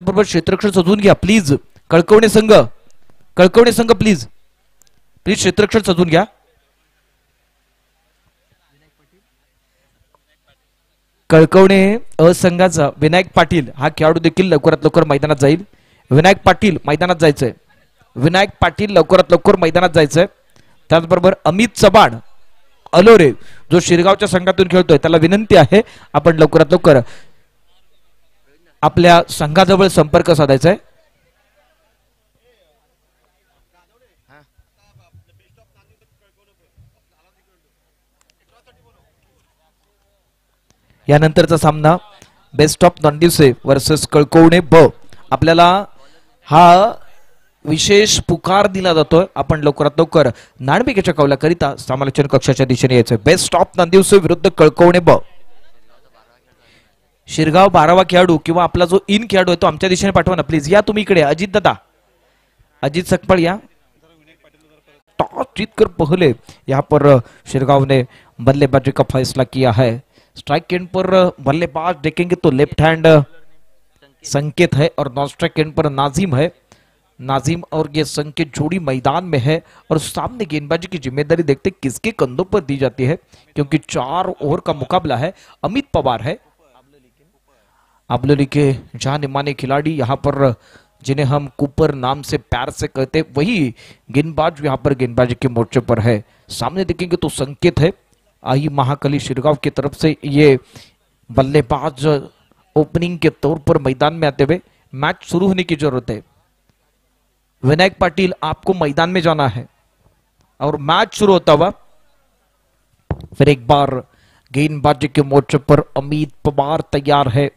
बरोबर क्षेत्ररक्षण सजवून घ्या प्लीज. कळकवणे संघ प्लीज प्लीज क्षेत्ररक्षण सजवून घ्या. कळकवणे संघाचा विनायक पाटील हा खेळाडू देखील लवकरात लवकर मैदानात जाईल. विनायक पाटील मैदानात जायचंय. विनायक पाटील लवकरात लवकर मैदानात जायचंय. त्याचबरोबर अमित चबाड अलोरे जो शिरगावच्या संघातून खेळतोय त्याला विनंती आहे आपण लवकरात लवकर आपल्या संघाजवळ संपर्क साधायचा आहे. यानंतरचा सामना बेस्ट ऑफ नॉनदिवसे वर्सेस कळकवणे ब. आपल्याला हा विशेष पुकार दिला जातोय. आपण लवकरात लवकर नाणबिकेच्या कौलाकरिता समालोचन कक्षाच्या दिशेने यायचंय. बेस्ट ऑफ नॉनदिवसे विरुद्ध कळकवणे ब. शिरगाव 12वा खेळाडू किंवा आपला जो इन खेळाडू आहे तो आमच्या दिशेने पाठवा ना प्लीज. या तुम्ही इकडे अजित दादा, अजित सकपाळ या. टॉस जीतकर पहले यहाँ पर शिरगांव ने बल्लेबाजी का फैसला किया है. स्ट्राइक एंड पर बल्लेबाज देखेंगे तो लेफ्ट हैंड संकेत है और नॉन स्ट्राइक एंड पर नाजिम है. नाजिम और ये संकेत जोड़ी मैदान में है और सामने गेंदबाजी की जिम्मेदारी देखते किसके कंधों पर दी जाती है क्योंकि 4 ओवर का मुकाबला है. अमित पवार है आबलोली के जाने माने खिलाड़ी, यहाँ पर जिन्हें हम कुपर नाम से प्यार से कहते, वही गेंदबाज यहाँ पर गेंदबाजी के मोर्चे पर है. सामने देखेंगे तो संकेत है. आई महाकाली शिरगांव की तरफ से ये बल्लेबाज ओपनिंग के तौर पर मैदान में आते हुए मैच शुरू होने की जरूरत है. विनायक पाटिल आपको मैदान में जाना है और मैच शुरू होता हुआ फिर एक बार गेंदबाजी के मोर्चे पर अमित पवार तैयार है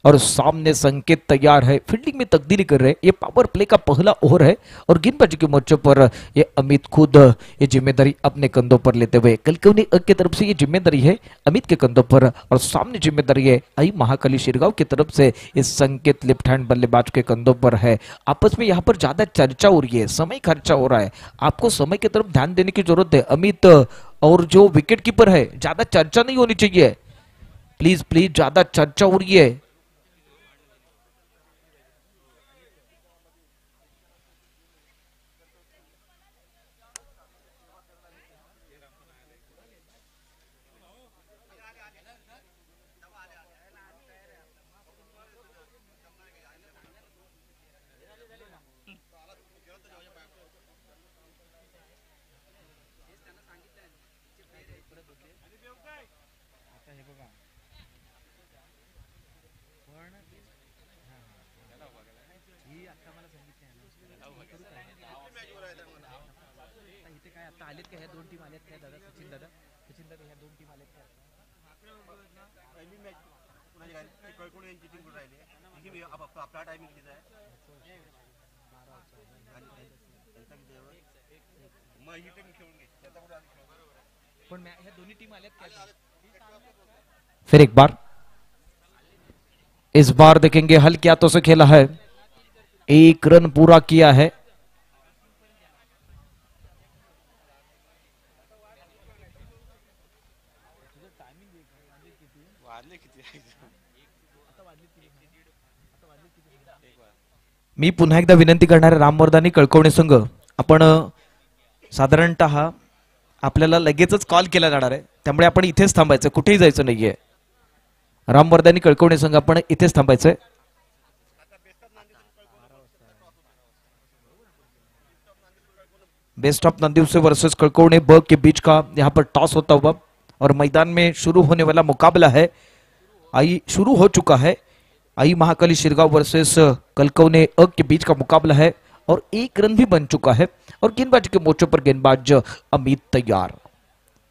और सामने संकेत तैयार है. फील्डिंग में तब्दीली कर रहे हैं. ये पावर प्ले का पहला ओवर है और गेंदबाजी के मोर्चे पर ये अमित खुद ये जिम्मेदारी अपने कंधों पर लेते हुए कलकवनी की तरफ से ये जिम्मेदारी है अमित के कंधों पर और सामने जिम्मेदारी है आई महाकाली शिरगांव की तरफ से इस संकेत लेफ्ट हैंड बल्लेबाज के कंधों पर है. आपस में यहाँ पर ज्यादा चर्चा हो रही है, समय खर्चा हो रहा है. आपको समय की तरफ ध्यान देने की जरूरत है. अमित और जो विकेट कीपर है ज्यादा चर्चा नहीं होनी चाहिए प्लीज प्लीज. ज्यादा चर्चा हो रही है. फिर एक बार इस बार देखेंगे हल्के हाथों से खेला है. 1 रन पूरा किया है. मी पुन्हा एकदा विनंती करणार आहे रामवर्धानी कळकवणे संघ, आपण साधारणतः आपल्याला लगेचच कॉल केला जाणार आहे त्यामुळे आपण इथेच थांबायचं, कुठेही जायचं नाहीये. रामवर्धानी कळकवणे संघ आपण इथेच थांबायचंय. बेस्ट ऑफ नंदिवसे वर्सेस कड़कौने ब के बीच का यहाँ पर टॉस होता हुआ और मैदान में शुरू होने वाला मुकाबला है. आई शुरू हो चुका है. आई महाकाली शिरगांव वर्सेस कलकौने अ के बीच का मुकाबला है और 1 रन भी बन चुका है और गेंदबाजी के मोर्चे पर गेंदबाज अमित तैयार.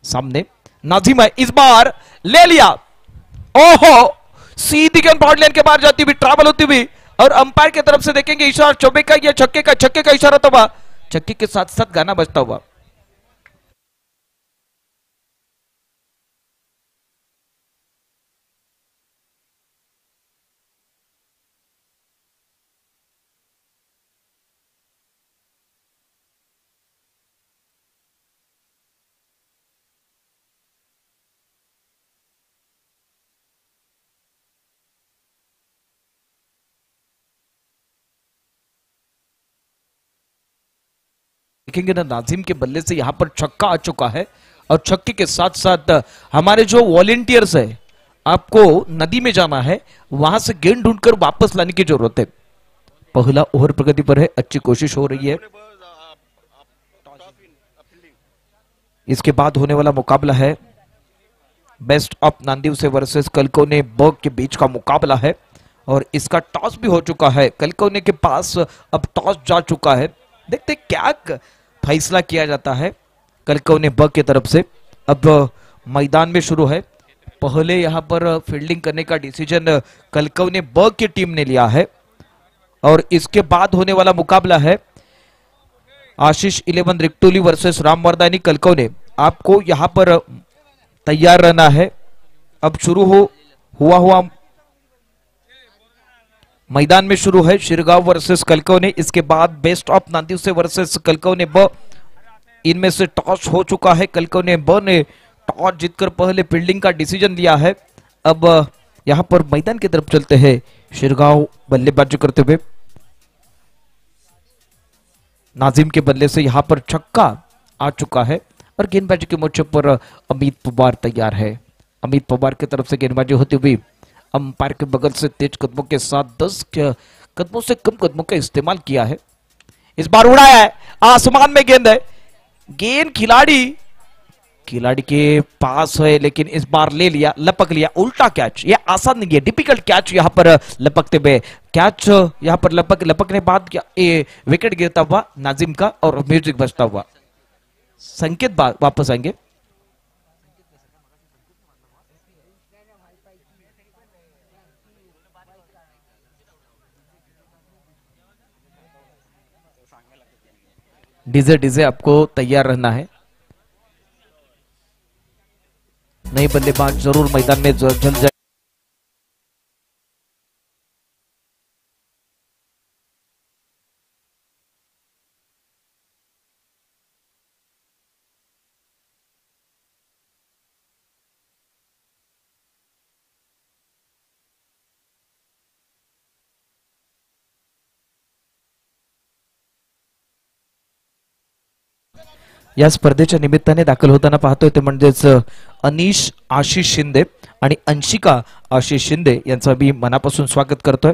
सामने नाजिम है. इस बार ले लिया. ओहो, सीधी गेंद बाउंड्री लाइन के बाहर जाती हुई, ट्रैवल होती हुई और अंपायर की तरफ से देखेंगे इशारा चौबे का या छक्के का इशारा तो हुआ. छक्के के साथ साथ गाना बजता हुआ. देखेंगे ना, नाजिम के बल्ले से यहाँ पर छक्का आ चुका है और छक्के के साथ साथ हमारे जो वॉलेंटियर्स है, आपको नदी में जाना है, वहां से गेंद ढूंढकर वापस लाने की जरूरत है। पहला ओवर प्रगति पर है, अच्छी कोशिश हो रही है। इसके बाद होने वाला मुकाबला है बेस्ट ऑफ नांदीव से वर्सेस कलकौने बर्ग के बीच का मुकाबला है और इसका टॉस भी हो चुका है। कलकौने के पास अब टॉस जा चुका है। देखते क्या फैसला किया जाता है कलकौने बर्ग की तरफ से। अब मैदान में शुरू है। पहले यहां पर फील्डिंग करने का डिसीजन कलकौने बर्ग की टीम ने लिया है और इसके बाद होने वाला मुकाबला है आशीष 11 रिक्टोली वर्सेस रामवर्दानी कलकौने। आपको यहां पर तैयार रहना है। अब शुरू हुआ मैदान में शुरू है शिरगांव वर्सेस कलकौने। इसके बाद बेस्ट ऑफ नांदीव से वर्सेस कलकौने ब। इनमें से टॉस हो चुका है। कलकौने ब ने टॉस जीतकर पहले फील्डिंग का डिसीजन लिया है। अब यहां पर मैदान की तरफ चलते हैं। शिरगांव बल्लेबाजी करते हुए, नाजिम के बल्ले से यहां पर छक्का आ चुका है और गेंदबाजी के मोर्चे पर अमित पवार तैयार है। अमित पवार की तरफ से गेंदबाजी होती हुई अंपायर के बगल से तेज कदमों के साथ 10 कदमों से कम कदमों का इस्तेमाल किया है। इस बार उड़ाया है, आसमान में गेंद है। गेंद खिलाड़ी के पास है लेकिन इस बार ले लिया, लपक लिया। उल्टा कैच, ये आसान नहीं है, डिफिकल्ट कैच यहां पर लपकते हुए। कैच यहां पर लपकने बाद विकेट गिरता हुआ नाजिम का और म्यूजिक बजता हुआ। संकेत वापस आएंगे। डीजे आपको तैयार रहना है। नए बल्लेबाज जरूर मैदान में जल्द जाए। या स्पर्धेच्या निमित्ताने दाखल होताना पाहतोय ते म्हणजेच अनीश आशिष शिंदे आणि अंशिका आशिष शिंदे यांचं मी मनापासून स्वागत करतोय।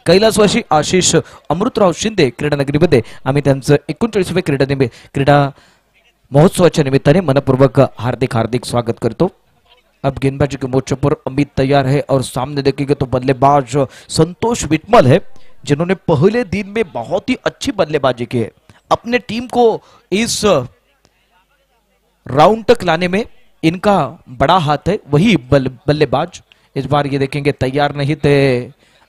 कैलासवासी आशिष अमृतराव शिंदे क्रीडा नगरीमध्ये आम्ही त्यांचं 39वे क्रीडा महोत्सवाच्या निमित्ताने मनपूर्वक हार्दिक स्वागत करतो। अब गेंदबाजी के मोर्चे पर अमित तैयार है और सामने देखेंगे तो बल्लेबाज संतोष विटमल है, जिन्होंने पहले दिन में बहुत ही अच्छी बल्लेबाजी की है। अपने टीम को इस राउंड तक लाने में इनका बड़ा हाथ है। वही बल्लेबाज इस बार ये देखेंगे तैयार नहीं थे।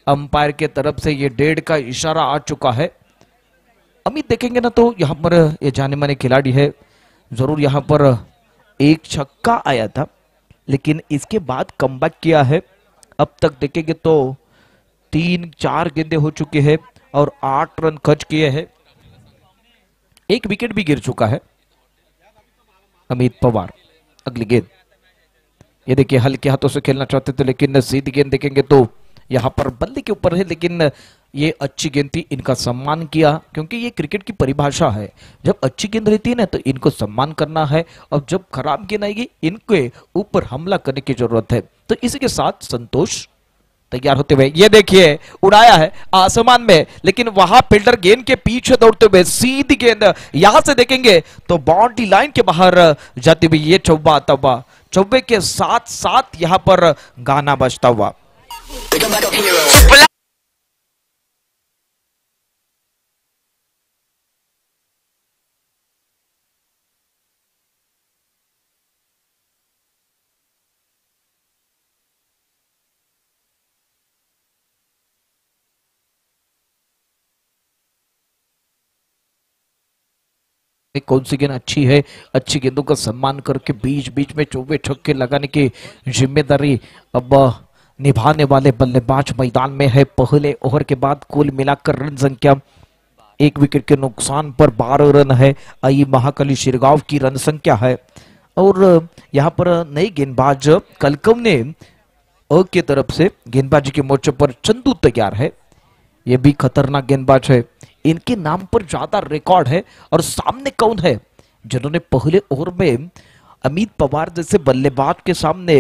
अंपायर के तरफ से ये 1.5 का इशारा आ चुका है। अमित देखेंगे ना तो यहां पर ये जाने माने खिलाड़ी है। जरूर यहां पर एक छक्का आया था लेकिन इसके बाद कमबैक किया है। अब तक देखेंगे तो 3-4 गेंदें हो चुकी है और 8 रन खर्च किए हैं। एक विकेट भी गिर चुका है। अमित पवार, अगली गेंद। ये देखिए हल्के हाथों से खेलना चाहते थे लेकिन सीधी गेंद देखेंगे तो यहां पर बल्ले के ऊपर है, लेकिन ये अच्छी गेंद थी। इनका सम्मान किया क्योंकि ये क्रिकेट की परिभाषा है। जब अच्छी गेंद रहती है ना तो इनको सम्मान करना है और जब खराब गेंद आएगी इनके ऊपर हमला करने की जरूरत है। तो इसी के साथ संतोष तैयार होते हुए, ये देखिए उड़ाया है आसमान में लेकिन वहां फील्डर गेंद के पीछे दौड़ते हुए सीधी गेंद यहां से देखेंगे तो बाउंड्री लाइन के बाहर जाती हुई ये चौबा आता हुआ। चौबे के साथ साथ यहां पर गाना बजता हुआ। कौन सी गेंद अच्छी है, अच्छी गेंदों का सम्मान करके बीच बीच में चौबे छक्के लगाने की जिम्मेदारी अब निभाने वाले बल्लेबाज मैदान में है। पहले ओवर के बाद कुल मिलाकर रन संख्या 1 विकेट के नुकसान पर 12 रन है। आई महाकाली शिरगांव की रन संख्या है और यहां पर नई गेंदबाज कलकौने अ की तरफ से गेंदबाजी के मोर्चे पर चंदू तैयार है। यह भी खतरनाक गेंदबाज है। इनके नाम पर ज्यादा रिकॉर्ड है। और सामने कौन है जिन्होंने पहले ओवर में अमित पवार जैसे बल्लेबाज के सामने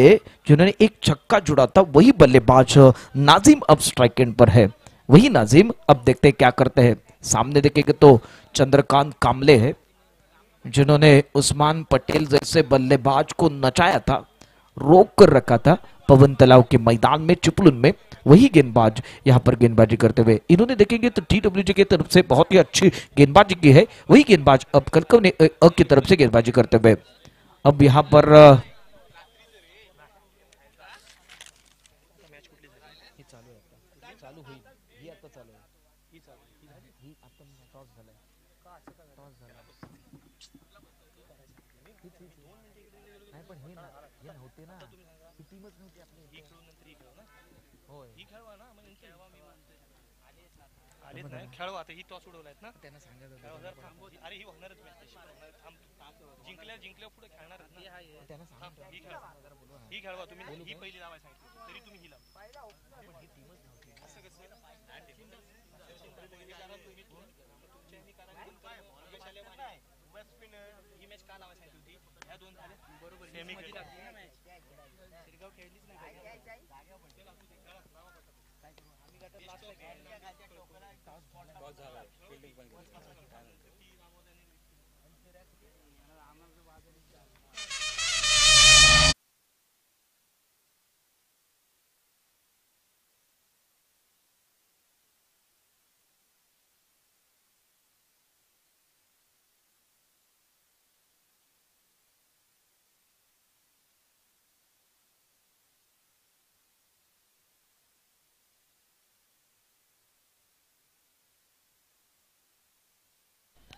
जिन्होंने एक छक्का जुड़ा था, वही बल्लेबाज नाजिम अब स्ट्राइक एंड पर है। वही नाजिम अब देखते हैं क्या करते हैं। सामने देखेंगे तो चंद्रकांत कामले है जिन्होंने उस्मान पटेल जैसे बल्लेबाज को नचाया था, रोक कर रखा था पवन तलाव के मैदान में चिपलुन में। वही गेंदबाज यहाँ पर गेंदबाजी करते हुए इन्होंने देखेंगे तो TWG की तरफ से बहुत ही अच्छी गेंदबाजी की है। वही गेंदबाज अब कलकव ने की तरफ से गेंदबाजी करते हुए अब यहाँ पर खेळवा आता ही टॉस उडवलायत ना त्यांना सांगायचं अरे ही होणारच जिंकल्या पुढे खेळणार ही खेळवा तुम्ही ही पहिली लावाय सांगितलं तरी तुम्ही ही लावा असं कसं ही मॅच का लावाय सांगितली होती ह्या दोन झाल्या बरोबर सेमी शिरगाव खेळलीच नाही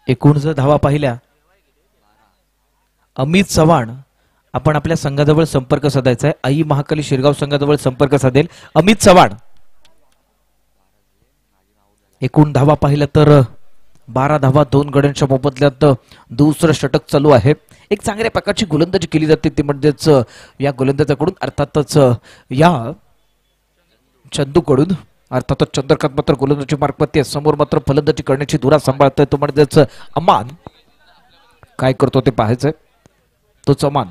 एकूण जर धावा पाहिल्या अमित चव्हाण आपण आपल्या संघाजवळ संपर्क साधायचा आहे। आई महाकाली शिरगाव संघाजवळ संपर्क साधेल अमित चव्हाण। एकूण धावा पाहिल्या तर 12 धावा 2 गड्यांच्या मोबदल्यात दुसरं षटक चालू आहे। एक चांगल्या प्रकारची गोलंदाजी केली जाते ती म्हणजेच या गोलंदाजाकडून अर्थातच या चंदूकडून अर्थातच चंद्रकांत मात्र गोलंदाजी मार्गवरती समोर मात्र फलंदाजी करण्याची धुरा सांभाळतोय तो म्हणजेच अमान। काय करतो ते पाहायचंय तोच अमान।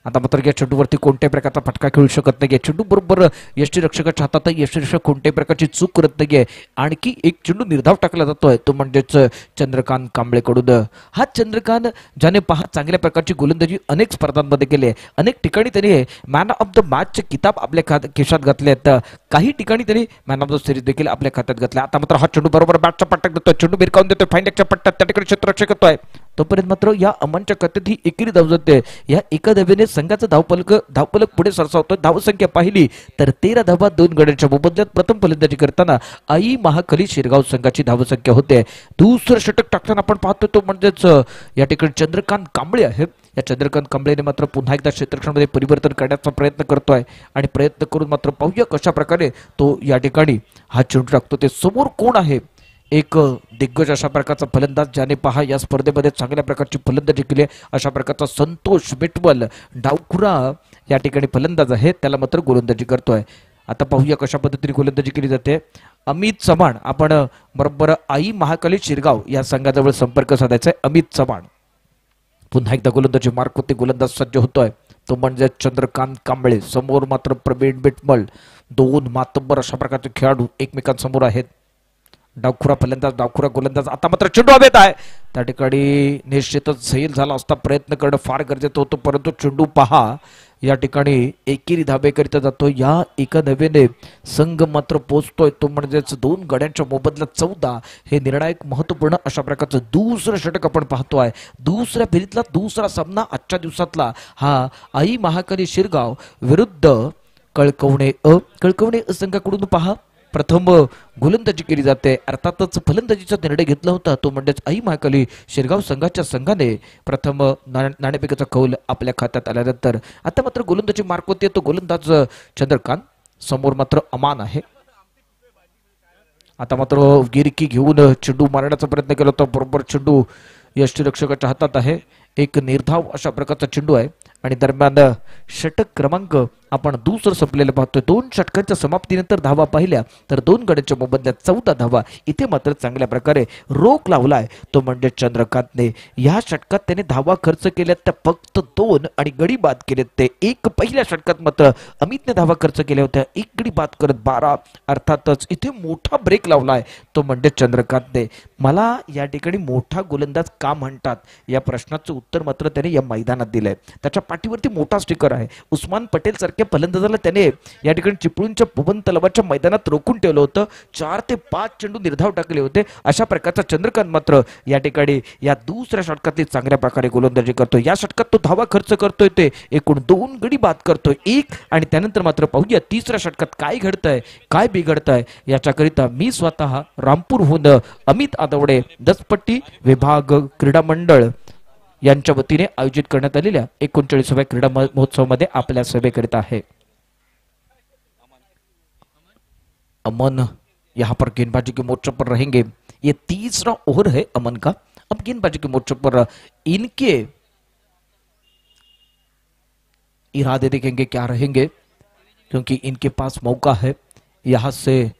आता मात्र या चेंडूवरती कोणत्याही प्रकारचा फटका खेळू शकत नाही। चेंडू बरोबर यष्टीरक्षकाच्या हातात यष्टीरक्षक कोणत्याही प्रकारची चूक करत नाहीये। आणखी एक चेंडू निर्धाव टाकला जातोय तो म्हणजेच चंद्रकांत कांबळेकडून। हा चंद्रकांत ज्याने पहा चांगल्या प्रकारची गोलंदाजी अनेक स्पर्धांमध्ये केली आहे, अनेक ठिकाणी त्याने मॅन ऑफ द मॅचचे किताब आपल्या खिशात घातले आहेत, काही ठिकाणी त्याने मॅन ऑफ द सिरीज देखील आपल्या खात्यात घातले। आता मात्र हा चेंडू बरोबर बॅटचा पट्टा देतोय, चेंडू भिरकावून देतोय फाईन लेगच्या पट्ट्यात, त्या ठिकाणी क्षेत्ररक्षक येतोय तोपर्यंत मात्र या अमनच्या खात्यात ही एकेरी धाव जाते। या एका धावेने संघाचा धावफलक पुढे सरसावतोय। धावसंख्या पाहिली तर 13 धावा 2 गड्यांच्या मोबदल्यात प्रथम फलंदाजी करताना आई महाकाली शिरगाव संघाची धावसंख्या होते। दुसरं षटक टाकताना आपण पाहतो तो म्हणजेच या ठिकाणी चंद्रकांत कांबळे आहे। या चंद्रकांत कांबळेने मात्र पुन्हा एकदा क्षेत्ररक्षणामध्ये परिवर्तन करण्याचा प्रयत्न करतोय आणि प्रयत्न करून मात्र पाहूया कशा प्रकारे तो या ठिकाणी हा चेंडू टाकतो। ते समोर कोण आहे, एक दिग्गज अशा प्रकारचा फलंदाज ज्याने पहा या स्पर्धेमध्ये चांगल्या प्रकारची फलंदाजी केली अशा प्रकारचा संतोष मिटवल डावखुरा या ठिकाणी फलंदाज आहे, त्याला मात्र गोलंदाजी करतोय। आता पाहूया कशा पद्धतीने गोलंदाजी केली जाते। अमित चव्हाण आपण बरोबर आई महाकाली शिरगाव या संघाजवळ संपर्क साधायचा आहे। अमित चव्हाण पुन्हा एकदा गोलंदाजी मार्क होते, गोलंदाज सज्ज होतोय तो म्हणजे चंद्रकांत कांबळे। समोर मात्र प्रवीण बिटमल, दोन मातब्बर अशा प्रकारचे खेळाडू एकमेकांसमोर आहेत। डावखुरा फलंदाज डावखुरा गोलंदाज। आता मात्र चेंडू हवेत आहे, त्या ठिकाणी निश्चितच झैल झाला असता प्रयत्न करणं फार गरजेचं होतं, परंतु चेंडू पहा या ठिकाणी एकेरी धाबेकरिता जातो। या एका धावेने संघ मात्र पोहोचतोय तो म्हणजेच 2 गड्यांच्या मोबदल्यात 14। हे निर्णायक महत्वपूर्ण अशा प्रकारचं दुसरं षटक आपण पाहतोय। दुसऱ्या फेरीतला दुसरा सामना आजच्या दिवसातला हा आई महाकाली शिरगाव विरुद्ध कळकवणे संघाकडून पहा प्रथम गोलंदाजी केली जाते। अर्थातच फलंदाजीचा निर्णय घेतला होता तो म्हणजेच आई महाकाली शिरगाव संघाच्या संघाने प्रथम नाणेफेकीचा कौल आपल्या खात्यात आल्यानंतर आता मात्र गोलंदाजी मार्क होते तो गोलंदाज चंद्रकांत, समोर मात्र अमान आहे। आता मात्र गिरकी घेऊन चेंडू मारण्याचा प्रयत्न केला होता, बरोबर चेंडू यष्टीरक्षकाच्या हातात आहे। एक निर्धाव अशा प्रकारचा चेंडू आहे आणि दरम्यान षटक क्रमांक आपण दुसरं संपलेलं पाहतोय. 2 षटकांच्या समाप्तीनंतर धावा पाहिल्या तर 2 गड्यांच्या मोबदल्यात 14 धावा. इथे मात्र चांगल्या प्रकारे रोख लावलाय तो म्हणजे चंद्रकांतने. या षटकात त्याने धावा खर्च केल्यात त्या फक्त 2 आणि गडी बाद केलेत ते 1. पहिल्या षटकात मात्र अमितने धावा खर्च केल्या होत्या 1 गडी बाद करत 12. अर्थातच इथे मोठा ब्रेक लावलाय तो म्हणजे चंद्रकांतने. मला या ठिकाणी मोठा गोलंदाज का म्हणतात या प्रश्नाचं उत्तर मात्र त्याने या मैदानात दिलंय. त्याच्या पाठीवरती मोठा स्टिकर आहे. उस्मान पटेल सारख्या फलंदाजाला त्याने या ठिकाणी चिपळूणच्या पवन तलावाच्या मैदानात रोखून ठेवलं होतं. 4 ते 5 चेंडू निर्धाव टाकले होते. अशा प्रकारचा चंद्रकांत मात्र या ठिकाणी या दुसऱ्या षटकात चांगल्या प्रकारे गोलंदाजी करतोय. या षटकात तो धावा खर्च करतोय ते एकूण 2 गडी बाद करतोय 1. आणि त्यानंतर मात्र पाहूया तिसऱ्या षटकात काय घडतंय काय बिघडतंय. याच्याकरिता मी स्वतः रामपूरहून अमित आदवडे दसपट्टी विभाग क्रीडा मंडळ यांच्या वतीने आयोजित करण्यात आलेल्या 39व्या क्रीडा महोत्सवामध्ये आपल्या सेवेकरिता आहे. अमन यहाँ पर गेंदबाजी के मोर्चे पर रहेंगे. ये तीसरा ओवर है अमन का. अब गेंदबाजी के मोर्चे पर इनके इरादे देखेंगे क्या रहेंगे क्योंकि इनके पास मौका है. यहां से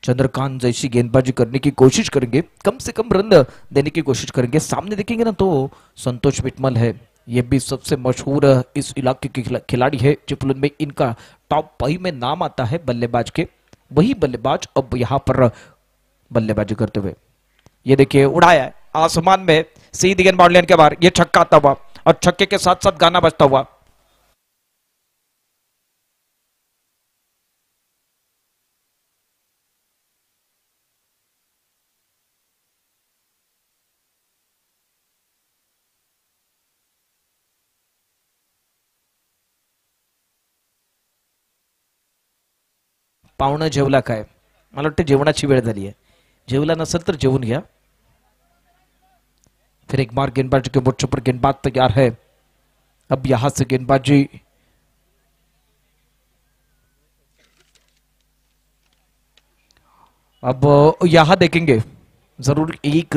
चंद्रकांत जैसी गेंदबाजी करने की कोशिश करेंगे. कम से कम रन देने की कोशिश करेंगे. सामने देखेंगे ना तो संतोष विटमल है. ये भी सबसे मशहूर इस इलाके के खिलाड़ी है. चिपलून में इनका टॉप 5 में नाम आता है बल्लेबाज के. वही बल्लेबाज अब यहां पर बल्लेबाजी करते हुए ये देखिए उड़ाया है आसमान में सीधी गेंद बाउंड्री लाइन के बाहर. ये छक्का आता हुआ और छक्के के साथ साथ गाना बजता हुआ. पाहुणं जेवला काय. मला वाटतं जेवणाची वेळ झाली आहे. जेवला नसेल तर जेवून घ्या. फिर एक बार गेंदबाजी के मोर्चे पर गेंदबाज तैयार है. अब यहां से गेंदबाजी अब यहां देखेंगे जरूर एक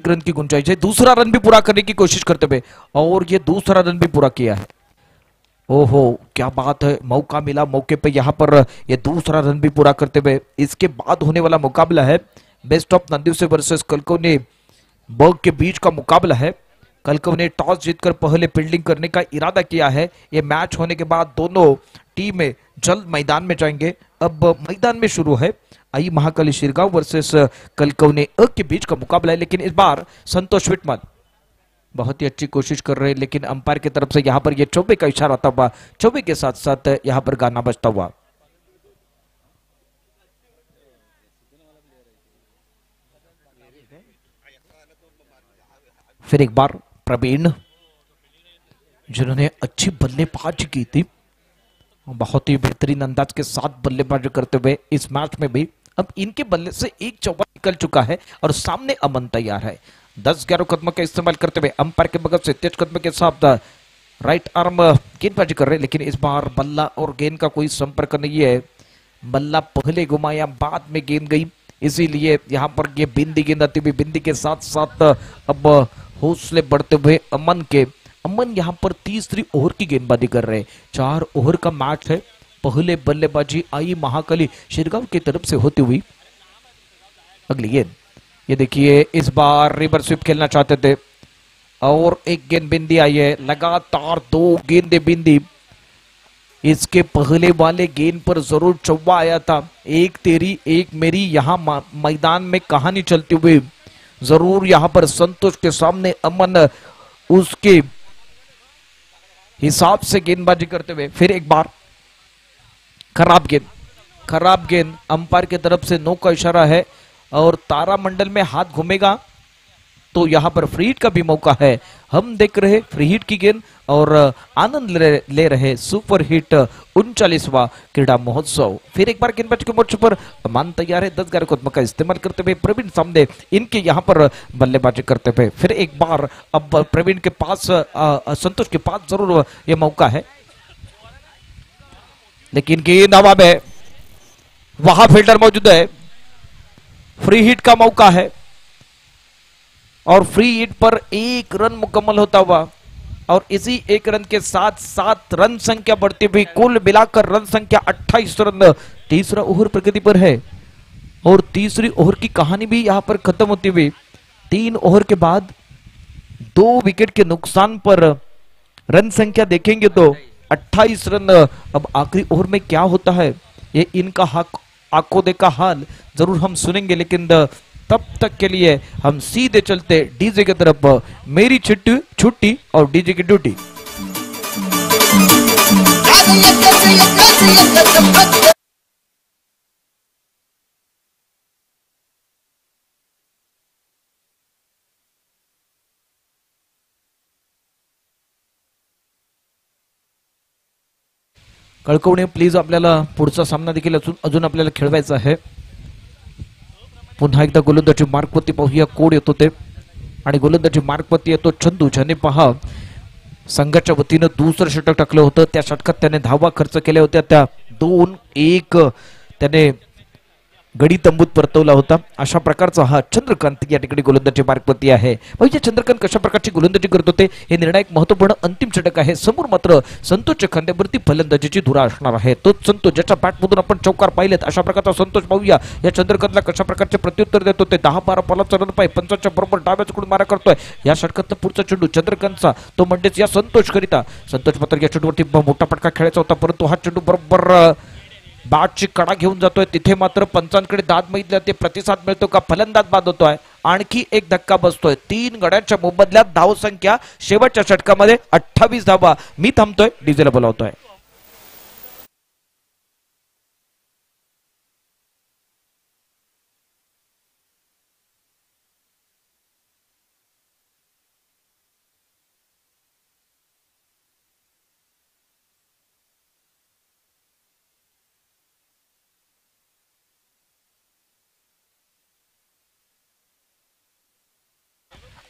रन की गुंजाइश है. दूसरा रन भी पूरा करने की कोशिश करते हुए और ये दूसरा रन भी पूरा किया है. ओहो क्या बात है. मौका मिला मौके पे यहां पर ये दूसरा रन भी पूरा करते हुए. इसके बाद होने वाला मुकाबला है बेस्ट ऑफ नंदीवसे वर्सेस कलकवने बर्ग के बीच का मुकाबला है. कलकव ने टॉस जीतकर पहले फील्डिंग करने का इरादा किया है. ये मैच होने के बाद दोनों टीमें जल्द मैदान में जाएंगे. अब मैदान में शुरू है आई महाकाली शिरगांव वर्सेस कलकवने के बीच का मुकाबला है. लेकिन इस बार संतोष विटमल बहुत ही अच्छी कोशिश कर रहे हैं लेकिन अंपायर की तरफ से यहां पर यह चौबे का इशारा आता हुआ. चौबे के साथ साथ यहां पर गाना बजता हुआ. फिर एक बार प्रवीण जिन्होंने अच्छी बल्लेबाजी की थी बहुत ही बेहतरीन अंदाज के साथ बल्लेबाजी करते हुए इस मैच में भी. अब इनके बल्ले से एक चौका निकल चुका है और सामने अमन तैयार है. 10-11 कदम का इस्तेमाल करते हुए अंपायर के बगल से तेज कदम के साथ राइट आर्म गेंदबाजी कर रहे हैं. लेकिन इस बार बल्ला और गेंद का कोई संपर्क नहीं है. बल्ला पहले घुमाया बाद में गेंद गई इसीलिए यहां पर ये बिंदी गेंद आती हुई. बिंदी के साथ साथ अब हौसले बढ़ते हुए अमन के. अमन यहां पर तीसरी ओवर की गेंदबाजी कर रहे हैं. 4 ओवर का मैच है. पहले बल्लेबाजी आई महाकाली शिरगांव की तरफ से होती हुई. अगली गेंद ये देखिए इस बार रिवर्स स्वीप खेलना चाहते थे और एक गेंद बिंदी आई है. लगातार 2 गेंदे बिंदी. इसके पहले वाले गेंद पर जरूर चौवा आया था. एक तेरी एक मेरी यहां मैदान में कहानी चलती हुई. जरूर यहां पर संतोष के सामने अमन उसके हिसाब से गेंदबाजी करते हुए. फिर एक बार खराब गेंद अंपायर की तरफ से नो का इशारा है और तारामंडल में हाथ घूमेगा तो यहां पर फ्री हिट का भी मौका है. हम देख रहे फ्री हिट की गेंद और आनंद ले रहे सुपर हिट 39वां क्रीडा महोत्सव. फिर एक बार गेंदबाजी के मोर्चे पर अमन तैयार है. 10-11 कदम का इस्तेमाल करते हुए प्रवीण सामने इनके यहां पर बल्लेबाजी करते हुए. फिर एक बार अब प्रवीण के पास संतोष के पास जरूर यह मौका है लेकिन गेंद हवा में. वहां फील्डर मौजूद है. फ्री हिट का मौका है और फ्री हिट पर 1 रन मुकम्मल होता हुआ और इसी एक रन के साथ 7 रन संख्या बढ़ती हुई, कुल मिलाकर रन संख्या 28 रन। तीसरा ओवर प्रगति पर है और तीसरी ओवर की कहानी भी यहां पर खत्म होती हुई 3 ओवर के बाद 2 विकेट के नुकसान पर रन संख्या देखेंगे तो 28 रन। अब आखिरी ओवर में क्या होता है ये इनका हक आंखों देखा हाल जरूर हम सुनेंगे, लेकिन तब तक के लिए हम सीधे चलते डीजे की तरफ। मेरी छुट्टी और डीजे की ड्यूटी। कळकवणे प्लीज, आपल्याला पुढचा सामना देखील अजून आपल्याला खेळवायचा आहे। पुन्हा एकदा गोलंदाजी मार्कवरती पाहूया कोड येतो ते, आणि गोलंदाजी मार्कवरती येतो चंदू, ज्याने पहा संघाच्या वतीनं दुसरं षटक टाकलं होतं। त्या षटकात त्याने धावा खर्च केल्या होत्या, त्या 2-1 त्याने गडी तंबूत परतवला होता। अशा प्रकारचा हा चंद्रकांत या ठिकाणी गोलंदाजी मार्कवरती आहे। म्हणजे चंद्रकांत कशा प्रकारची गोलंदाजी करत होते हे निर्णायक महत्वपूर्ण अंतिम षटक आहे। समोर मात्र संतोषच्या खांद्यावरती फलंदाजीची धुरा असणार आहे। तो संतोष ज्याच्या बॅटमधून आपण चौकार पाहिलेत, अशा प्रकारचा संतोष पाहूया या चंद्रकांतला कशा प्रकारचे प्रत्युत्तर देतो ते। 10-12 बॉलाचा रन पाय 55 बरोबर डाव्याकडून मारा करतोय। या षटकातला पुढचा चेंडू चंद्रकांतचा, तो म्हणजेच या संतोष करिता। संतोष मात्र या चेंडूवरती मोठा फटका खेळायचा होता, परंतु हा चेंडू बरोबर बॅटची कडा घेऊन जातोय। तिथे मात्र पंचांकडे दाद मागितला, ते प्रतिसाद मिळतो का? फलंदाज बाद होतोय, आणखी एक धक्का बसतोय। 3 गड्यांच्या मोबदल्यात धाव संख्या शेवटच्या षटकामध्ये 28 धावा। मी थांबतोय, डीजेला बोलावतोय।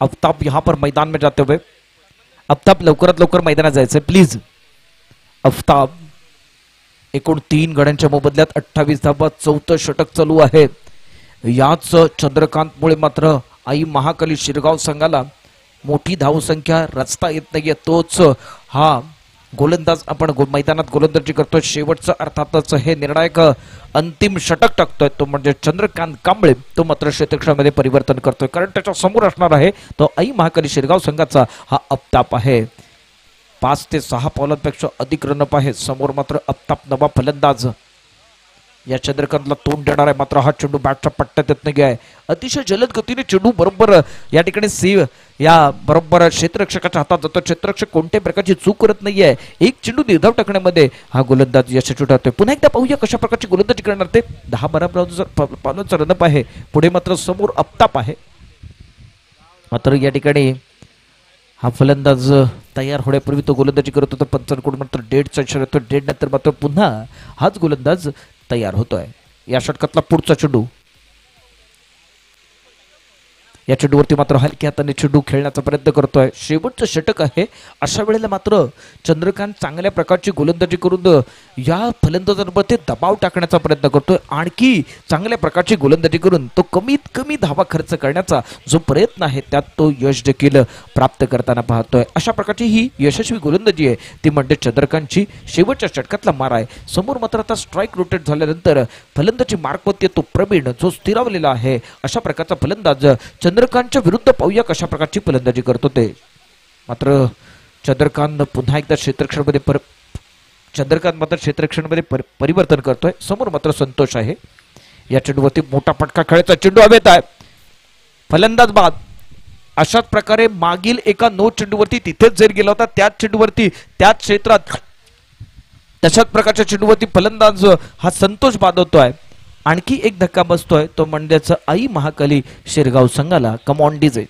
आफ्ताब यहां पर मैदान में जाते हुए, आफ्ताब लवकरात लवकर मैदानात जायचंय प्लीज। आफ्ताब, एकूण 3 गड्यांच्या मोबदल्यात 28 धावा, 4थं षटक चालू आहे। याच चंद्रकांतमुळे मात्र आई महाकाली शिरगाव संघाला मोठी धावसंख्या रचता येत नाहीये। तोच हा गोलंदाज आपण मैदानात गोलंदाजी करतोय। शेवटचं अर्थातच हे निर्णायक अंतिम षटक टाकतोय तो म्हणजे चंद्रकांत कांबळे, तो मात्र क्षेत्रक्षणामध्ये परिवर्तन करतोय, कारण त्याच्या समोर असणार आहे तो आई महाकाली शिरगाव संघाचा हा आफ्ताब आहे। 5 ते 6 पावलांपेक्षा अधिक रनअप आहे। समोर मात्र आफ्ताब नवा फलंदाज या चंद्रकांतला तोंड देणार आहे, मात्र हा चेंडू बॅटच्या पट्ट्यात येत नाही आहे। अतिशय जलद गतीने चेंडू बरोबर या ठिकाणी या बरोबर क्षेत्ररक्षकाच्या हातात जातो। क्षेत्ररक्षक कोणत्याही प्रकारची चूक करत नाहीये। एक चेंडू निर्धाव टाकण्यामध्ये हा गोलंदाज यशस्वी ठरतोय। पुन्हा एकदा पाहूया कशा प्रकारची गोलंदाजी करणार ते। 10-12 पावलांचा रनअप आहे। पुढे मात्र समोर आफ्ताब आहे, मात्र या ठिकाणी हा फलंदाज तयार होण्यापूर्वी तो गोलंदाजी करत होता। पंचांकडून मात्र डेडचा इशारा येतो। डेड नंतर मात्र पुन्हा हाच गोलंदाज तयार होतोय। या षटकातला पुढचा चेंडू, या चेंडूवरती मात्र हलक्या हाताने चेंडू खेळण्याचा प्रयत्न करतोय। शेवटचं षटक आहे, अशा वेळेला मात्र चंद्रकांत चांगल्या प्रकारची गोलंदाजी करून या फलंदाजांवरती दबाव टाकण्याचा प्रयत्न करतोय। आणखी चांगल्या प्रकारची गोलंदाजी करून तो कमीत कमी धावा खर्च करण्याचा जो प्रयत्न आहे त्यात तो यश देखील प्राप्त करताना पाहतोय। अशा प्रकारची ही यशस्वी गोलंदाजी आहे, ती म्हणजे चंद्रकांतची शेवटच्या षटकातला मारा आहे। समोर मात्र आता स्ट्राईक रोटेट झाल्यानंतर फलंदाजी मार्कवरती तो प्रवीण जो स्थिरावलेला आहे, अशा प्रकारचा फलंदाज चंद्रकांतच्या विरुद्ध पाहूया कशा प्रकारची फलंदाजी करतो ते। मात्र चंद्रकांत पुन्हा एकदा क्षेत्ररक्षणामध्ये चंद्रकांत मात्र क्षेत्ररक्षणामध्ये परिवर्तन करतोय। समोर मात्र संतोष आहे। या चेंडूवरती मोठा फटका खेळायचा, चेंडू हवेत आहे, फलंदाज बाद। अशाच प्रकारे मागील एका नो चेंडूवरती तिथेच जर गेला होता, त्याच चेंडूवरती त्याच क्षेत्रात तशाच प्रकारच्या चेंडूवरती फलंदाज हा संतोष बाद होतोय। आणखी एक धक्का बसतोय, तो म्हणजेच आई महाकाली शिरगाव संघाला। Come on DJ.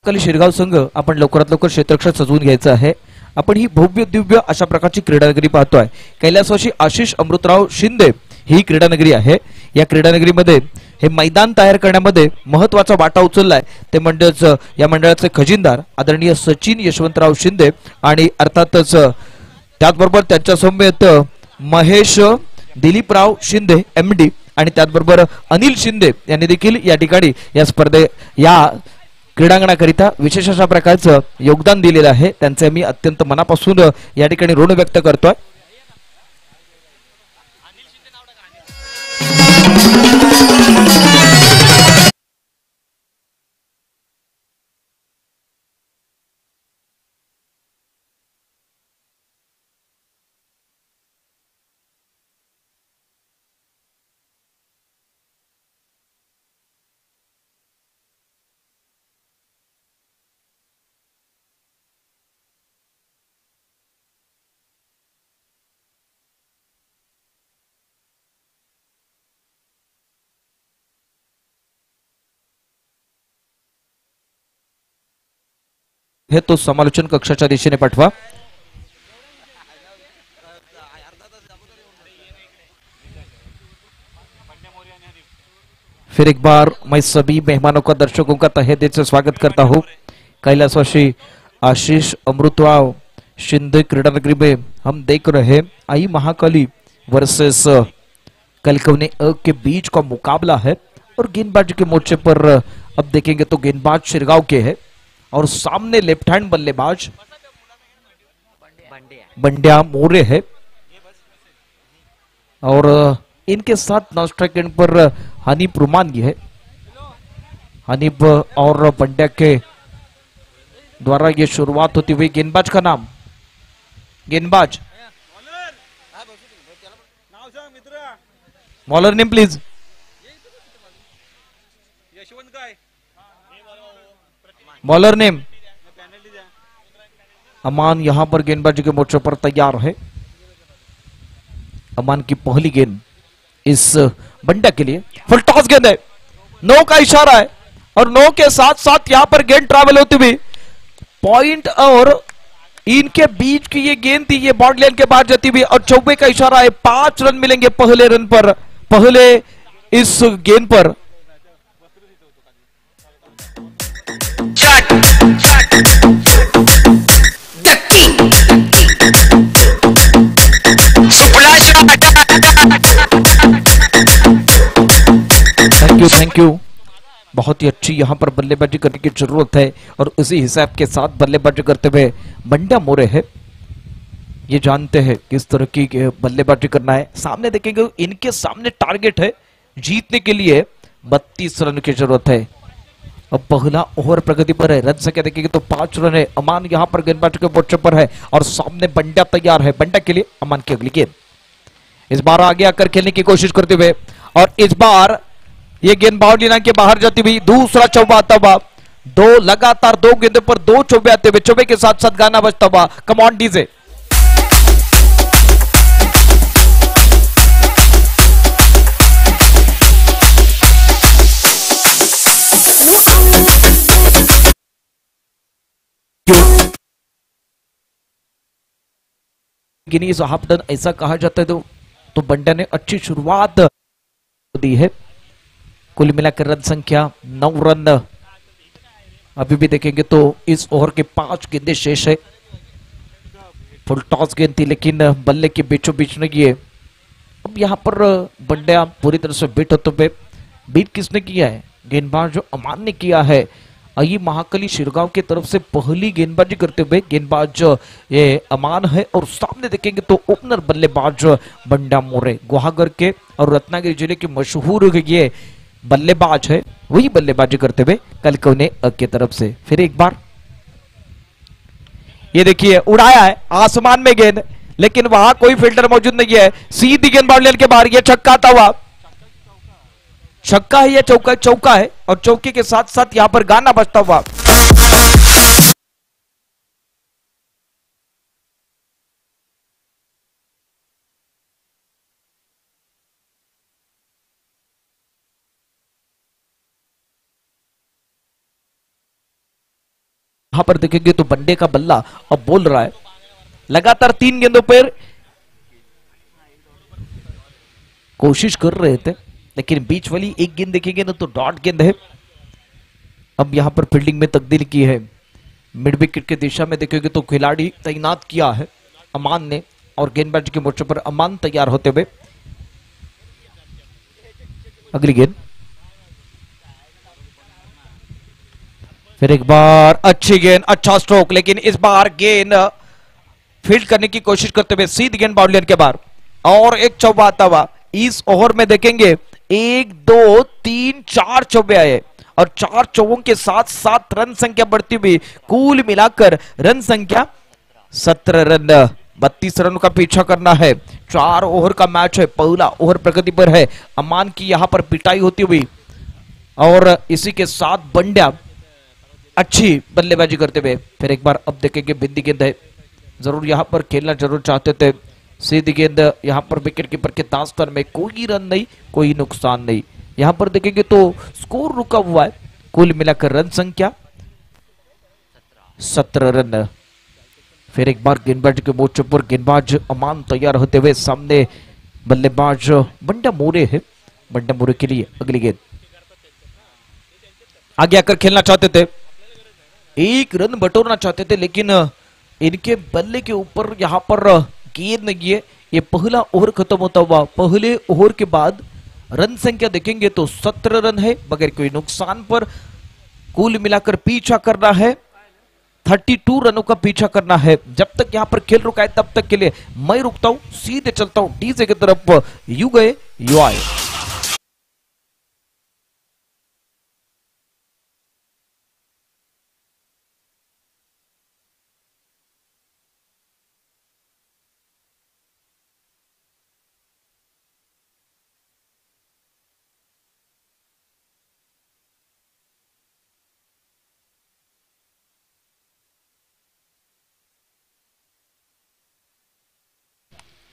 कली शिरगाव संघ आपण लवकरात लवकर क्षेत्ररक्षण सजवून घ्यायचं आहे. आपण ही भव्य दिव्य अशा प्रकारची क्रीडानगरी पाहतोय. कैलासवासी आशिष अमृतराव शिंदे ही क्रीडानगरी आहे. या क्रीडानगरीमध्ये हे मैदान तयार करण्यामध्ये महत्वाचा वाटा उचललाय ते म्हणजेच या मंडळाचे खजिनदार आदरणीय सचिन यशवंतराव शिंदे आणि अर्थातच त्याचबरोबर त्यांच्या समवेत महेश दिलीपराव शिंदे MD आणि त्याचबरोबर अनिल शिंदे यांनी देखील या ठिकाणी या या क्रीडांगणाकरिता विशेष अशा प्रकारचं योगदान दिलेलं आहे. त्यांचे मी अत्यंत मनापासून या ठिकाणी ऋण व्यक्त करतोय. हे तो समालोचन कक्षाच्या दिशेने पाठवा. फिर एक बार मैं सभी मेहमानों का दर्शकों का तहे दिल से स्वागत करता हूँ. कैलासवासी आशीष अमृतराव शिंदे क्रीडानगरी में हम देख रहे हैं आई महाकाली वर्सेस कलकवने के बीच का मुकाबला है और गेंदबाजी के मोर्चे पर अब देखेंगे तो गेंदबाज शिरगांव के है और सामने लेफ्ट हैंड बल्लेबाज बंड्या मोरे है और इनके साथ नॉन स्ट्राइक एंड पर हनीफ रुमानी है. हनीफ और बंड्या के द्वारा ये शुरुआत होती हुई. गेंदबाज का नाम गेंदबाज bowler name please. Bowler name Aman यहां पर गेंदबाजी के मोर्चे पर तैयार है. अमान की पहली गेंद इस बंड्या के लिए. फुल टॉस गेंद है. नो का इशारा है और नो के साथ साथ यहां पर गेंद ट्रैवल होती हुई पॉइंट और इनके बीच की ये गेंद थी. ये बॉर्डर लाइन के बाहर जाती हुई और चौबे का इशारा है. 5 रन मिलेंगे पहले रन पर, पहले इस गेंद पर. Thank you. बहुत ही अच्छी यहां पर बल्लेबाजी करने की जरूरत है और उसी हिसाब के साथ बल्लेबाजी करते हुए बंड्या मोरे है. ये जानते हैं किस तरह की बल्लेबाजी करना है. सामने देखेंगे इनके सामने टारगेट है जीतने के लिए 32 रन की जरूरत है. अब पहला ओवर प्रगति पर है. रन संख्या देखेंगे तो 5 रन है. अमान यहां पर गेंदबाजी के मोर्चे पर है और सामने बंड्या तैयार है. बंड्या के लिए अमान की अगली गेंद. इस बार आगे आकर खेलने की कोशिश करते हुए और इस बार ये गेंद बाउंड्री लाइन के बाहर जाती हुई. दूसरा चौबा आता हुआ. लगातार 2 गेंदों पर 2 चौबे आते हुए. चौबे के साथ साथ गाना बजता हुआ. Come on DJ. गिनी हाफडन ऐसा कहा जाता है तो बंड्या ने अच्छी शुरुआत दी है. कुल मिलाकर रन संख्या 9 रन. अभी भी देखेंगे तो इस ओवर के 5 गेंदें शेष है. फुल टॉस गेंद थी लेकिन बल्ले के बीचों बीच ने किए. अब यहाँ पर बंड्या पूरी तरह से बीट होते हुए. बीट किसने किया है? गेंदबाज जो अमान ने किया है. आई महाकाली शिरगांव की तरफ से पहली गेंदबाजी करते हुए गेंदबाज ये अमान है और सामने देखेंगे तो ओपनर बल्लेबाज बंड्या मोरे गुहागर के और रत्नागिरी जिले के मशहूर ये बल्लेबाज है. वही बल्लेबाजी करते हुए कलकवने की तरफ से. फिर एक बार ये देखिए उड़ाया है आसमान में गेंद लेकिन वहां कोई फील्डर मौजूद नहीं है. सीधी गेंद बाउंड्री के बाहर. ये छक्का आता हुआ. छक्का है या चौका? चौका है और चौके के साथ साथ यहां पर गाना बजता हुआ. यहां पर देखेंगे तो बंडे का बल्ला अब बोल रहा है लगातार 3 गेंदों पर कोशिश कर रहे थे, लेकिन बीच वाली एक गेंद देखेंगे ना तो डॉट गेंद है। अब यहां पर फील्डिंग में तब्दीली की है, मिड विकेट की दिशा में देखेंगे तो खिलाड़ी तैनात किया है अमान ने, और गेंदबाजी के मोर्चे पर अमान तैयार होते हुए। अगली गेंद फिर एक बार अच्छी गेंद, अच्छा स्ट्रोक, लेकिन इस बार गेंद फील्ड करने की कोशिश करते हुए सीधी गेंद बाउंड्री के बाहर, और एक चौबा आता हुआ। इस ओवर में देखेंगे 1 2 3 4 चौबे आए, और 4 चौबों के साथ 7 रन संख्या बढ़ती हुई, कुल मिलाकर रन संख्या 17 रन। 32 रनों का पीछा करना है, 4 ओवर का मैच है, पहला ओवर प्रगति पर है। अमान की यहां पर पिटाई होती हुई, और इसी के साथ बंड्या अच्छी बल्लेबाजी करते हुए। फिर एक बार अब देखेंगे बिंदी गेंद है, जरूर यहां पर खेलना जरूर चाहते थे। सीधी गेंद यहां पर विकेट कीपर के दास्तान में, कोई रन नहीं, कोई नुकसान नहीं। यहां पर देखेंगे तो स्कोर रुका हुआ है, कुल मिलाकर रन संख्या 17 रन। फिर एक बार गेंदबाजी के मोर्चे पर गेंदबाज अमान तैयार होते हुए, सामने बल्लेबाज बंडा मोरे है। बंडा मोरे के लिए अगली गेंद, आगे आकर खेलना चाहते थे, 1 रन बटोरना चाहते थे, लेकिन इनके बल्ले के ऊपर यहां पर गेंद नहीं है। ये पहला ओवर खत्म होता हुआ, पहले ओवर के बाद रन संख्या देखेंगे तो 17 रन है, बगैर कोई नुकसान पर। कुल मिलाकर पीछा करना है, 32 रनों का पीछा करना है। जब तक यहां पर खेल रुका है तब तक के लिए मैं रुकता हूं, सीधे चलता हूं डीजे की तरफ। यू गए यू आए।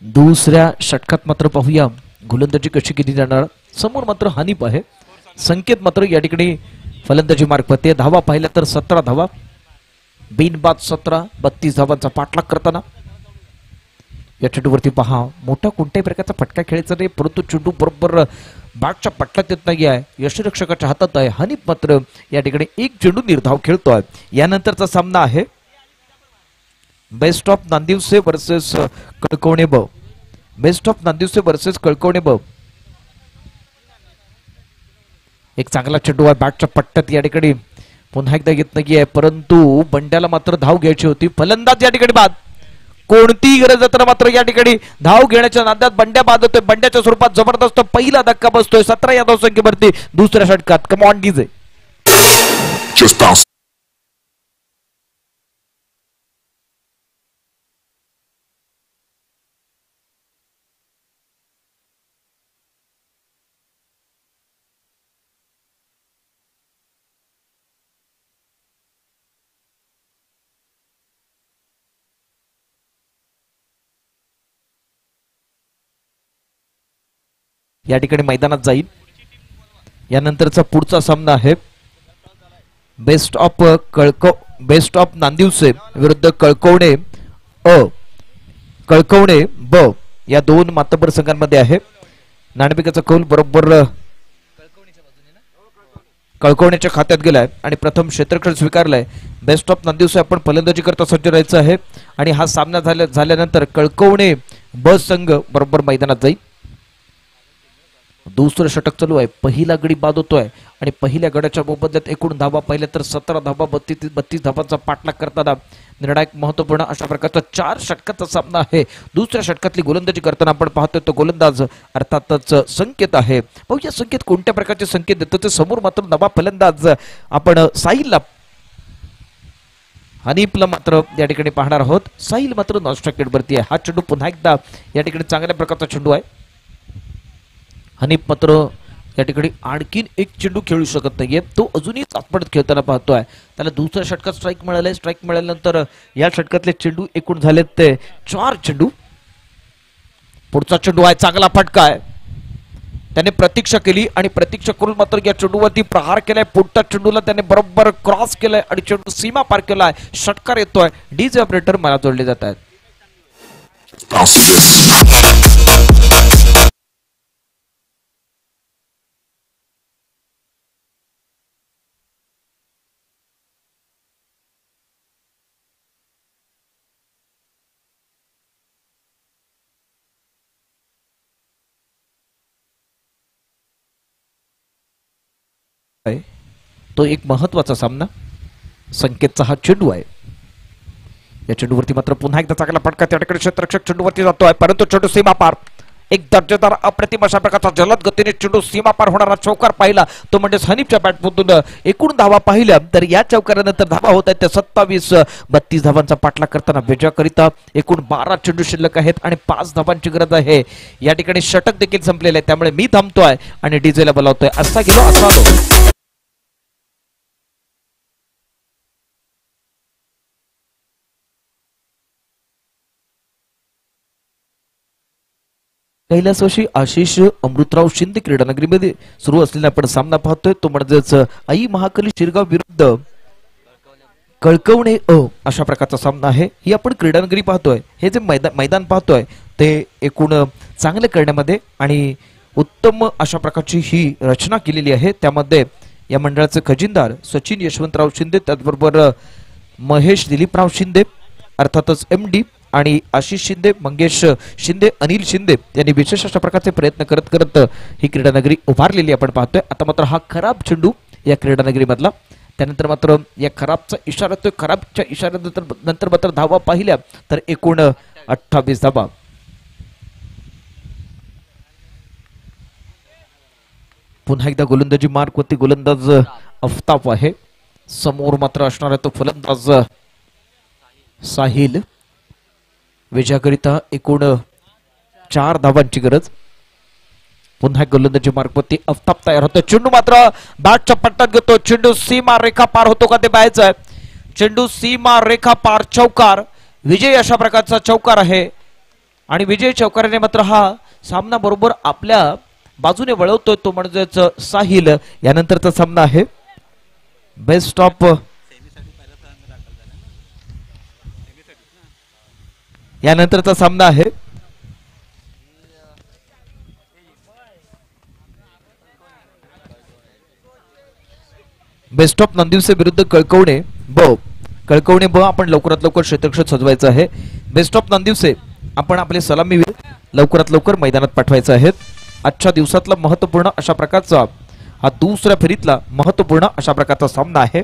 दुसऱ्या षटकात मात्र पाहूया गोलंदाजी कशी केली जाणार। समोर मात्र हानीप आहे, संकेत मात्र या ठिकाणी फलंदाजी मार्फत आहे। धावा पाहिल्या तर 17 धावा, बिनबाद 17, 32 धावांचा पाठलाग करताना या चेंडूवरती पहा, मोठा कोणत्याही प्रकारचा फटका खेळायचा नाही, परंतु चेंडू बरोबर बॅटच्या पटलात येत नाही आहे, यष्टिरक्षकाच्या हातात आहे। हानीप मात्र या ठिकाणी एक चेंडू निर्धाव खेळतोय। यानंतरचा सामना आहे best of Nandivase versus Kalkavane ब। Best of Nandivase versus Kalkavane ब। एक चांगला चेंडू आहे, बॅटच्या पट्ट्यात या ठिकाणी पुन्हा एकदा येत नाहीये, परंतु बंड्याला मात्र धाव घ्यायची होती। फलंदाज या ठिकाणी बाद, कोणतीही गरज तर मात्र या ठिकाणी धाव घेण्याच्या नादात बंड्या बाद होतोय। बंड्याच्या स्वरूपात जबरदस्त पहिला धक्का बसतोय 17 या धावसंख्येवरती दुसऱ्या षटकात। Come on DJ. या ठिकाणी मैदानात जाईल। यानंतरचा पुढचा सामना आहे बेस्ट ऑफ नांदिवसे विरुद्ध कळकवणे कळकवणे ब या दोन मातबर संघांमध्ये आहे। नाणेफेकाचा कौल बरोबर कळकवण्याच्या खात्यात गेलाय आणि प्रथम क्षेत्ररक्षण स्वीकारलंय। बेस्ट ऑफ नांदिवसे आपण फलंदाजी करता सज्ज राहायचं आहे, आणि हा सामना झाल्यानंतर कळकवणे ब संघ बरोबर मैदानात जाईल। दुसरं षटक चालू आहे, पहिला गडी बाद होतोय, आणि पहिल्या गड्याच्या मोबदल्यात एकूण धावा पाहिल्या तर 17 धावा, 32 धावांचा पाठलाग करताना निर्णायक महत्वपूर्ण अशा प्रकारचा 4 षटकाचा सामना आहे। दुसऱ्या षटकातली गोलंदाजी करताना आपण पाहतोय तो गोलंदाज अर्थातच संकेत आहे। या संकेत कोणत्या प्रकारचे संकेत देतो ते समोर मात्र नवा फलंदाज आपण साहिलला हनीफला मात्र या ठिकाणी पाहणार आहोत। साहिल मात्र नॉनस्ट्राइक वरती आहे। हा चेंडू पुन्हा एकदा या ठिकाणी चांगल्या प्रकारचा चेंडू आहे। हनीफ मात्र या ठिकाणी आणखीन एक चेंडू खेळू शकत नाहीये, तो अजूनही चाचपडत खेळताना पाहतोय। त्याला दुसऱ्या षटकात स्ट्राइक मिळाले, स्ट्राइक मिळाल्यानंतर या षटकातले चेंडू एकूण झालेत ते 4 चेंडू। पुढचा चेंडू आहे, चांगला फटका आहे, त्याने प्रतीक्षा केली आणि प्रतीक्षा करून मात्र या चेंडूवरती प्रहार केलाय. पुढच्या चेंडूला त्याने बरोबर क्रॉस केलाय आणि चेंडू सीमा पार केलाय. षटकार येतोय. डीजे ऑपरेटर मला जोडले जात आहेत. तो एक महत्वाचा सामना. संकेतचा हा चेंडू आहे. या चेंडूवरती मात्र पुन्हा एकदा चांगला फटका त्या ठिकाणी क्षेत्ररक्षक चेंडूवरती जातोय, परंतु चेंडू सीमा पार. एक दर्जेदार अप्रतिम अशा प्रकारचा जलद गतीने चेंडू सीमा पार होणारा चौकार पाहिला तो म्हणजे हनीफच्या बॅटमधून. एकूण धावा पाहिल्या तर या चौकारानंतर धावा होत आहेत त्या 27-32 धावांचा पाठलाग करताना विजयाकरिता एकूण 12 चेंडू शिल्लक आहेत आणि 5 धावांची गरज आहे. या ठिकाणी षटक देखील संपलेले आहे, त्यामुळे मी थांबतोय आणि डीजेला बोलावतोय. असा गेलो असा आलो. कैलासवासी आशिष अमृतराव शिंदे क्रीडानगरीमध्ये सुरू असलेला आपण सामना पाहतोय तो म्हणजेच आई महाकाली शिरगाव विरुद्ध कळकवणे अशा प्रकारचा सामना आहे. ही आपण क्रीडानगरी पाहतोय. हे जे मैदान पाहतोय ते एकूण चांगले करण्यामध्ये आणि उत्तम अशा प्रकारची ही रचना केलेली आहे. त्यामध्ये या मंडळाचे खजिनदार सचिन यशवंतराव शिंदे, त्याचबरोबर महेश दिलीपराव शिंदे अर्थातच MD आणि आशिष शिंदे, मंगेश शिंदे, अनिल शिंदे यांनी विशेष अशा प्रकारचे प्रयत्न करत करत ही क्रीडानगरी उभारलेली आपण पाहतोय. आता मात्र हा खराब चेंडू या क्रीडानगरी मधला. त्यानंतर मात्र या खराबचा इशारा येतोय. खराबच्या इशाऱ्यानंतर मात्र धावा पाहिल्या तर एकूण 28 धावा. पुन्हा एकदा गोलंदाजी मार्क वरती गोलंदाज अफ्ताब आहे. समोर मात्र असणार आहे तो फलंदाज साहिल. विजयाकरिता एकूण 4 धावांची गरज. पुन्हा गोलंदाजी मार्गवरती अफ्ताब तयार होतो. चेंडू मात्र बॅटच्या पट्ट्यात घेतो. चेंडू सीमा रेखा पार होतो का ते पाहायचं आहे. चेंडू सीमा रेखा पार. चौकार. विजय अशा प्रकारचा चौकार आहे आणि विजय चौकाराने मात्र हा सामना बरोबर आपल्या बाजूने वळवतोय तो म्हणजेच साहिल. यानंतरचा सामना आहे बेस्ट ऑफ यानंतरचा सामना आहे बेस्ट ऑफ नंदिवसे विरुद्ध कळकवणे ब. कळकवणे ब आपण लवकरात लवकर क्षेत्ररक्षक सजवायचं आहे. बेस्ट ऑफ नंदिवसे आपण आपले सलामीवीर लवकरात लवकर मैदानात पाठवायचं आहे. आजच्या दिवसातला महत्वपूर्ण अशा प्रकारचा हा दुसऱ्या फेरीतला महत्वपूर्ण अशा प्रकारचा सामना आहे.